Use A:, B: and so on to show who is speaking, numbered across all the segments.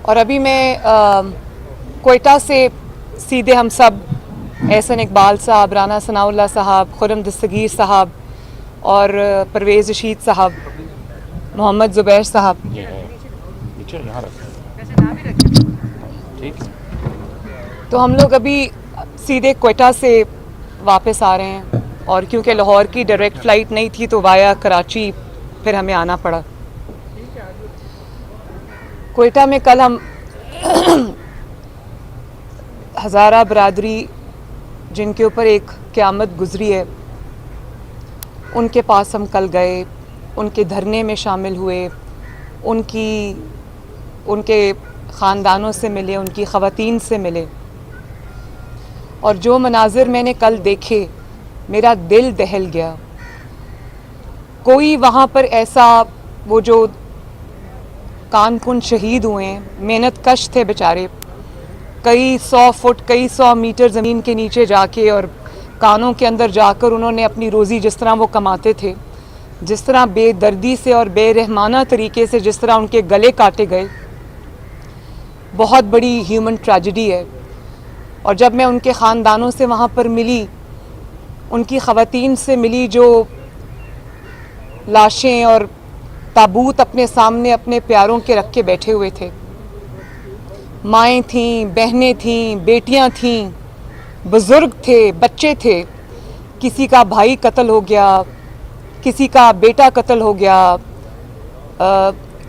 A: اور ابھی میں کوئٹہ سے سیدھے ہم سب احسن اقبال صاحب، رانا ثناء اللہ صاحب، خرم دستگیر صاحب اور پرویز رشید صاحب، محمد زبیر صاحب، تو ہم لوگ ابھی سیدھے کوئٹہ سے واپس آ رہے ہیں، اور کیونکہ لاہور کی ڈائریکٹ فلائٹ نہیں تھی تو وایا کراچی پھر ہمیں آنا پڑا۔ کوئٹہ میں کل ہم ہزارہ برادری جن کے اوپر ایک قیامت گزری ہے، ان کے پاس ہم کل گئے، ان کے دھرنے میں شامل ہوئے، ان کے خاندانوں سے ملے، ان کی خواتین سے ملے، اور جو مناظر میں نے کل دیکھے میرا دل دہل گیا۔ کوئی وہاں پر ایسا، وہ جو کان کن شہید ہوئے ہیں، محنت کش تھے بیچارے، کئی 100 فٹ کئی 100 میٹر زمین کے نیچے جا کے اور کانوں کے اندر جا کر انہوں نے اپنی روزی جس طرح وہ کماتے تھے، جس طرح بے دردی سے اور بے رحمانہ طریقے سے جس طرح ان کے گلے کاٹے گئے، بہت بڑی ہیومن ٹریجڈی ہے۔ اور جب میں ان کے خاندانوں سے وہاں پر ملی، ان کی خواتین سے ملی جو لاشیں اور تابوت اپنے سامنے اپنے پیاروں کے رکھ کے بیٹھے ہوئے تھے، مائیں تھیں، بہنیں تھیں، بیٹیاں تھیں، بزرگ تھے، بچے تھے، کسی کا بھائی قتل ہو گیا، کسی کا بیٹا قتل ہو گیا،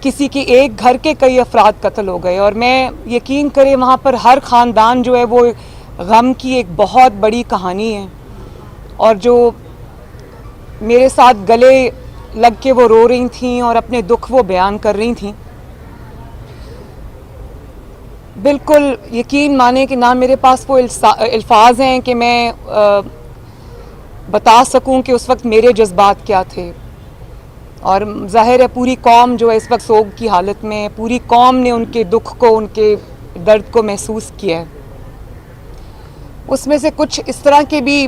A: کسی کے ایک گھر کے کئی افراد قتل ہو گئے، اور میں یقین کرے وہاں پر ہر خاندان جو ہے وہ غم کی ایک بہت بڑی کہانی ہے، اور جو میرے ساتھ گلے لگ کے وہ رو رہی تھیں اور اپنے دکھ وہ بیان کر رہی تھیں، بالکل یقین مانے کہ نہ میرے پاس وہ الفاظ ہیں کہ میں بتا سکوں کہ اس وقت میرے جذبات کیا تھے۔ اور ظاہر ہے پوری قوم جو ہے اس وقت سوگ کی حالت میں، پوری قوم نے ان کے دکھ کو، ان کے درد کو محسوس کیا ہے۔ اس میں سے کچھ اس طرح کے بھی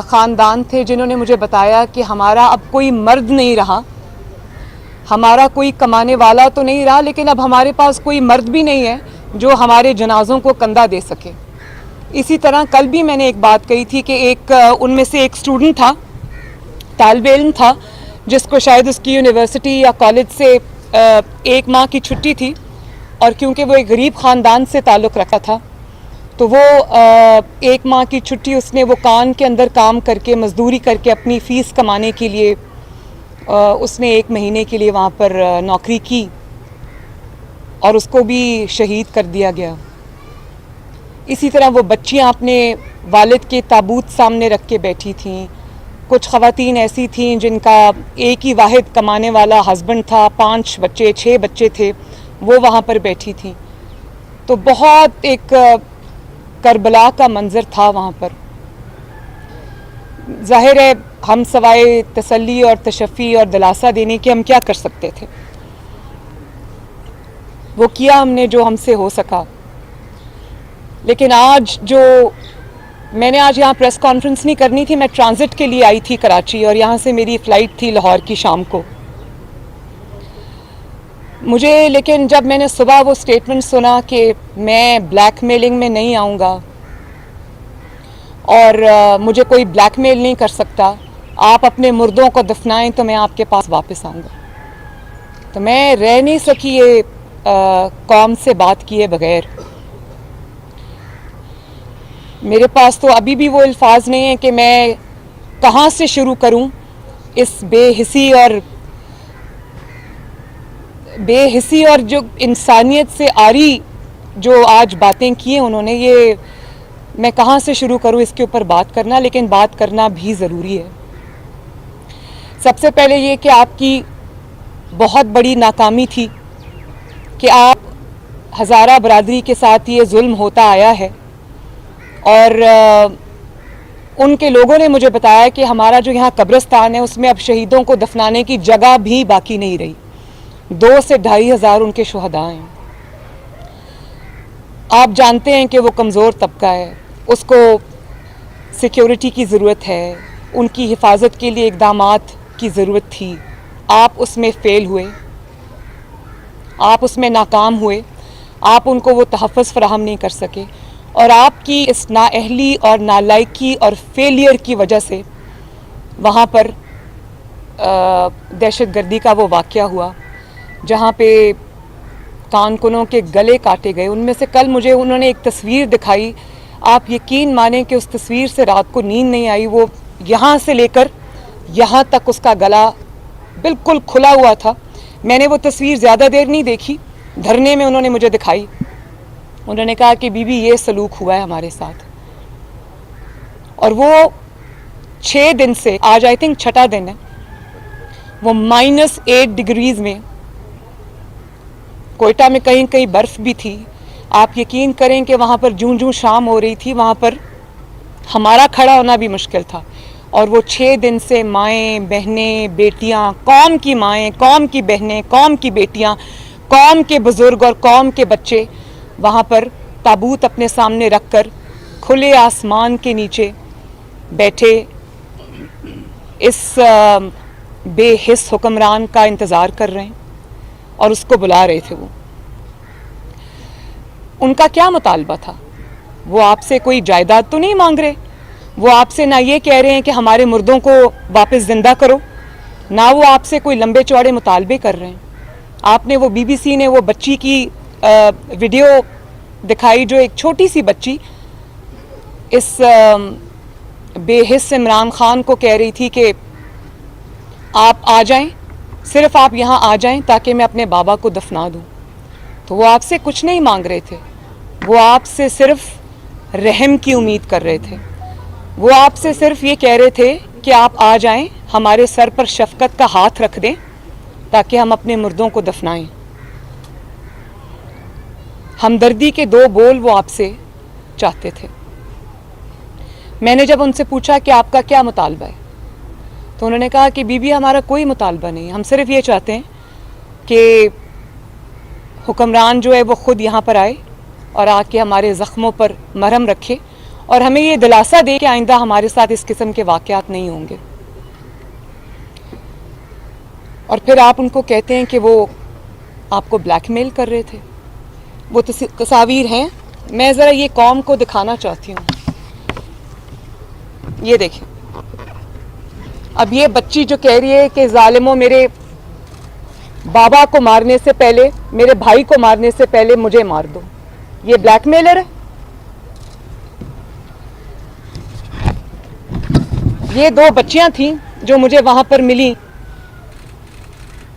A: خاندان تھے جنہوں نے مجھے بتایا کہ ہمارا اب کوئی مرد نہیں رہا، ہمارا کوئی کمانے والا تو نہیں رہا، لیکن اب ہمارے پاس کوئی مرد بھی نہیں ہے جو ہمارے جنازوں کو کندھا دے سکے۔ اسی طرح کل بھی میں نے ایک بات کہی تھی کہ ان میں سے ایک اسٹوڈنٹ تھا، طالب علم تھا، جس کو شاید اس کی یونیورسٹی یا کالج سے 1 ماہ کی چھٹی تھی، اور کیونکہ وہ ایک غریب خاندان سے تعلق رکھا تھا تو وہ 1 ماہ کی چھٹی اس نے وہ کان کے اندر کام کر کے، مزدوری کر کے اپنی فیس کمانے کے لیے اس نے 1 مہینے کے لیے وہاں پر نوکری کی، اور اس کو بھی شہید کر دیا گیا۔ اسی طرح وہ بچیاں اپنے والد کے تابوت سامنے رکھ کے بیٹھی تھیں، کچھ خواتین ایسی تھیں جن کا ایک ہی واحد کمانے والا ہسبینڈ تھا، 5 بچے 6 بچے تھے، وہ وہاں پر بیٹھی تھیں، تو بہت ایک کربلا کا منظر تھا وہاں پر۔ ظاہر ہے ہم سوائے تسلی اور تشفی اور دلاسا دینے کے ہم کیا کر سکتے تھے، وہ کیا ہم نے جو ہم سے ہو سکا۔ لیکن آج میں نے آج یہاں پریس کانفرنس نہیں کرنی تھی، میں ٹرانزٹ کے لیے آئی تھی کراچی، اور یہاں سے میری فلائٹ تھی لاہور کی شام کو۔ مجھے لیکن جب میں نے صبح وہ سٹیٹمنٹ سنا کہ میں بلیک میلنگ میں نہیں آؤں گا اور مجھے کوئی بلیک میل نہیں کر سکتا، آپ اپنے مردوں کو دفنائیں تو میں آپ کے پاس واپس آؤں گا، تو میں رہ نہیں سکی یہ قوم سے بات کیے بغیر۔ میرے پاس تو ابھی بھی وہ الفاظ نہیں ہیں کہ میں کہاں سے شروع کروں اس بے حسی اور جو انسانیت سے عاری جو آج باتیں کی ہیں انہوں نے، یہ میں کہاں سے شروع کروں اس کے اوپر بات کرنا، لیکن بات کرنا بھی ضروری ہے۔ سب سے پہلے یہ کہ آپ کی بہت بڑی ناکامی تھی کہ آپ ہزارہ برادری کے ساتھ یہ ظلم ہوتا آیا ہے، اور ان کے لوگوں نے مجھے بتایا کہ ہمارا جو یہاں قبرستان ہے اس میں اب شہیدوں کو دفنانے کی جگہ بھی باقی نہیں رہی، 2 سے 2.5 ہزار ان کے شہداء ہیں۔ آپ جانتے ہیں کہ وہ کمزور طبقہ ہے، اس کو سیکیورٹی کی ضرورت ہے، ان کی حفاظت کے لیے اقدامات کی ضرورت تھی، آپ اس میں فیل ہوئے، آپ اس میں ناکام ہوئے، آپ ان کو وہ تحفظ فراہم نہیں کر سکے، اور آپ کی اس نااہلی اور نالائکی اور فیلئر کی وجہ سے وہاں پر دہشت گردی کا وہ واقعہ ہوا جہاں پہ کارکنوں کے گلے کاٹے گئے. ان میں سے کل مجھے انہوں نے ایک تصویر دکھائی، آپ یقین مانیں کہ اس تصویر سے رات کو نیند نہیں آئی. وہ یہاں سے لے کر یہاں تک اس کا گلا بالکل کھلا ہوا تھا. میں نے وہ تصویر زیادہ دیر نہیں دیکھی، دھرنے میں انہوں نے مجھے دکھائی. انہوں نے کہا کہ بی بی یہ سلوک ہوا ہے ہمارے ساتھ. اور وہ 6 دن سے آج آئی تھنک 6واں دن ہے، وہ -8 ڈگریز میں، کوئٹہ میں کہیں کہیں برف بھی تھی. آپ یقین کریں کہ وہاں پر جوں جوں شام ہو رہی تھی وہاں پر ہمارا کھڑا ہونا بھی مشکل تھا. اور وہ 6 دن سے مائیں بہنیں بیٹیاں، قوم کی مائیں، قوم کی بہنیں، قوم کی بیٹیاں، قوم کے بزرگ اور قوم کے بچے وہاں پر تابوت اپنے سامنے رکھ کر کھلے آسمان کے نیچے بیٹھے اس بے حس حکمران کا انتظار کر رہے ہیں اور اس کو بلا رہے تھے. وہ ان کا کیا مطالبہ تھا؟ وہ آپ سے کوئی جائیداد تو نہیں مانگ رہے، وہ آپ سے نہ یہ کہہ رہے ہیں کہ ہمارے مردوں کو واپس زندہ کرو، نہ وہ آپ سے کوئی لمبے چوڑے مطالبے کر رہے ہیں. آپ نے وہ BBC نے وہ بچی کی ویڈیو دکھائی، جو ایک چھوٹی سی بچی اس بے حس عمران خان کو کہہ رہی تھی کہ آپ آ جائیں، صرف آپ یہاں آ جائیں تاکہ میں اپنے بابا کو دفنا دوں. تو وہ آپ سے کچھ نہیں مانگ رہے تھے، وہ آپ سے صرف رحم کی امید کر رہے تھے. وہ آپ سے صرف یہ کہہ رہے تھے کہ آپ آ جائیں، ہمارے سر پر شفقت کا ہاتھ رکھ دیں تاکہ ہم اپنے مردوں کو دفنائیں. ہمدردی کے 2 بول وہ آپ سے چاہتے تھے. میں نے جب ان سے پوچھا کہ آپ کا کیا مطالبہ ہے تو انہوں نے کہا کہ بی بی ہمارا کوئی مطالبہ نہیں، ہم صرف یہ چاہتے ہیں کہ حکمران جو ہے وہ خود یہاں پر آئے اور آ کے ہمارے زخموں پر مرہم رکھے اور ہمیں یہ دلاسا دے کہ آئندہ ہمارے ساتھ اس قسم کے واقعات نہیں ہوں گے. اور پھر آپ ان کو کہتے ہیں کہ وہ آپ کو بلیک میل کر رہے تھے. وہ تصاویر ہیں، میں ذرا یہ قوم کو دکھانا چاہتی ہوں. یہ دیکھیں، اب یہ بچی جو کہہ رہی ہے کہ ظالموں میرے بابا کو مارنے سے پہلے، میرے بھائی کو مارنے سے پہلے مجھے مار دو، یہ بلیک میلر ہے. یہ 2 بچیاں تھیں جو مجھے وہاں پر ملی.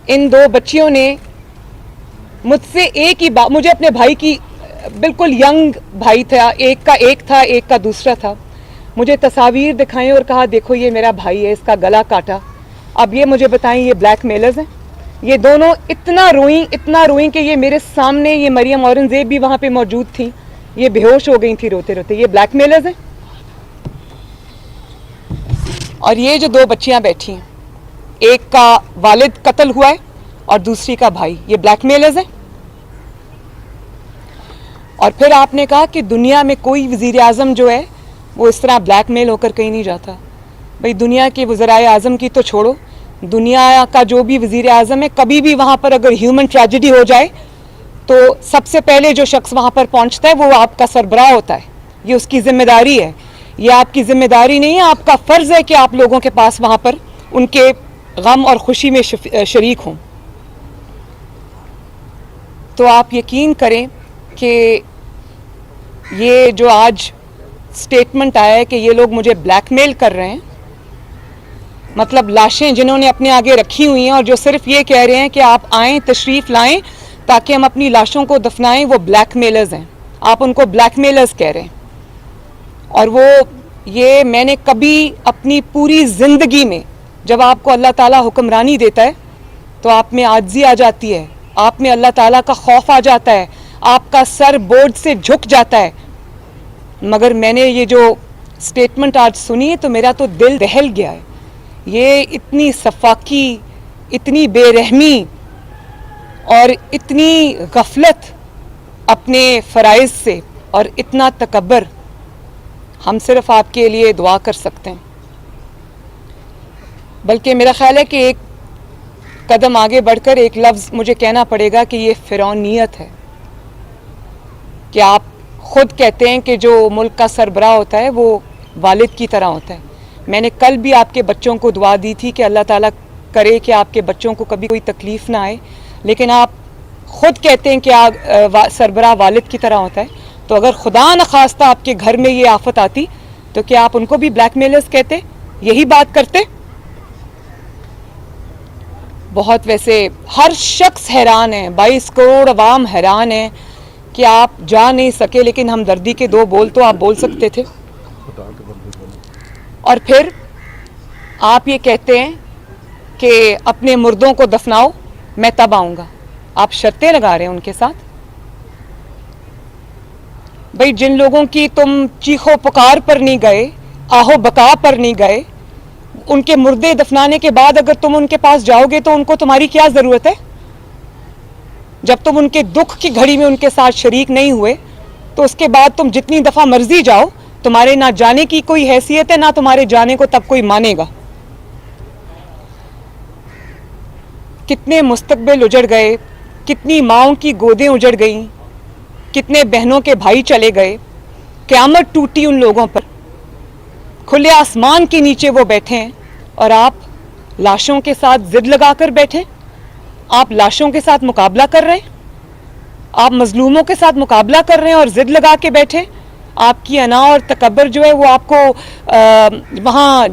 A: ان 2 بچیوں نے مجھ سے ایک ہی بات، مجھے اپنے بھائی کی، بالکل ینگ بھائی تھا، ایک کا ایک تھا، ایک کا دوسرا تھا، مجھے تصاویر دکھائیں اور کہا دیکھو یہ میرا بھائی ہے، اس کا گلا کاٹا. اب یہ مجھے بتائیں یہ بلیک میلرز ہیں؟ یہ دونوں اتنا روئیں کہ یہ میرے سامنے، یہ مریم اورنگزیب بھی وہاں پہ موجود تھیں، یہ بے ہوش ہو گئی تھی روتے روتے. یہ بلیک میلرز ہیں؟ اور یہ جو 2 بچیاں بیٹھی ہیں، ایک کا والد قتل ہوا ہے اور دوسری کا بھائی، یہ بلیک میلرز ہیں؟ اور پھر آپ نے کہا کہ دنیا میں کوئی وزیر اعظم جو ہے وہ اس طرح بلیک میل ہو کر کہیں نہیں جاتا. بھئی دنیا کے وزرائے اعظم کی تو چھوڑو، دنیا کا جو بھی وزیر اعظم ہے، کبھی بھی وہاں پر اگر ہیومن ٹریجڈی ہو جائے تو سب سے پہلے جو شخص وہاں پر پہنچتا ہے وہ آپ کا سربراہ ہوتا ہے. یہ اس کی ذمہ داری ہے، یہ آپ کی ذمہ داری نہیں ہے، آپ کا فرض ہے کہ آپ لوگوں کے پاس وہاں پر ان کے غم اور خوشی میں شریک ہوں. تو آپ یقین کریں کہ یہ جو آج سٹیٹمنٹ آیا ہے کہ یہ لوگ مجھے بلیک میل کر رہے ہیں، مطلب لاشیں جنہوں نے اپنے آگے رکھی ہوئی ہیں اور جو صرف یہ کہہ رہے ہیں کہ آپ آئیں، تشریف لائیں تاکہ ہم اپنی لاشوں کو دفنائیں، وہ بلیک میلرز ہیں. آپ ان کو بلیک میلرز کہہ رہے ہیں. اور وہ یہ میں نے کبھی اپنی پوری زندگی میں، جب آپ کو اللہ تعالیٰ حکمرانی دیتا ہے تو آپ میں عاجزی آ جاتی ہے، آپ میں اللہ تعالیٰ کا خوف آ جاتا ہے، آپ کا سر بوجھ سے جھک جاتا ہے. مگر میں نے یہ جو سٹیٹمنٹ آج سنی ہے تو میرا تو دل دہل گیا ہے. یہ اتنی سفاکی، اتنی بے رحمی اور اتنی غفلت اپنے فرائض سے اور اتنا تکبر، ہم صرف آپ کے لیے دعا کر سکتے ہیں. بلکہ میرا خیال ہے کہ ایک قدم آگے بڑھ کر ایک لفظ مجھے کہنا پڑے گا کہ یہ فرعونیت ہے. کہ آپ خود کہتے ہیں کہ جو ملک کا سربراہ ہوتا ہے وہ والد کی طرح ہوتا ہے. میں نے کل بھی آپ کے بچوں کو دعا دی تھی کہ اللہ تعالیٰ کرے کہ آپ کے بچوں کو کبھی کوئی تکلیف نہ آئے, لیکن آپ خود کہتے ہیں کہ سربراہ والد کی طرح ہوتا ہے. تو اگر خدا نخواستہ آپ کے گھر میں یہ آفت آتی تو کیا آپ ان کو بھی بلیک میلرز کہتے, یہی بات کرتے؟ بہت ویسے ہر شخص حیران ہے, 22 کروڑ عوام حیران ہیں کہ آپ جا نہیں سکے, لیکن ہمدردی کے 2 بول تو آپ بول سکتے تھے. اور پھر آپ یہ کہتے ہیں کہ اپنے مردوں کو دفناؤ, میں تب آؤں گا. آپ شرطیں لگا رہے ہیں ان کے ساتھ. بھئی جن لوگوں کی تم چیخو پکار پر نہیں گئے, آہو بکا پر نہیں گئے, ان کے مردے دفنانے کے بعد اگر تم ان کے پاس جاؤ گے تو ان کو تمہاری کیا ضرورت ہے؟ جب تم ان کے دکھ کی گھڑی میں ان کے ساتھ شریک نہیں ہوئے تو اس کے بعد تم جتنی دفعہ مرضی جاؤ, تمہارے نہ جانے کی کوئی حیثیت ہے, نہ تمہارے جانے کو تب کوئی مانے گا. کتنے مستقبل اجڑ گئے, کتنی ماؤں کی گودیں اجڑ گئیں, کتنے بہنوں کے بھائی چلے گئے, قیامت ٹوٹی ان لوگوں پر. کھلے آسمان کے نیچے وہ بیٹھے ہیں اور آپ لاشوں کے ساتھ ضد لگا کر بیٹھے, آپ لاشوں کے ساتھ مقابلہ کر رہے ہیں, آپ مظلوموں کے ساتھ مقابلہ کر رہے ہیں اور ضد لگا کے بیٹھے. آپ کی انا اور تکبر جو ہے وہ آپ کو وہاں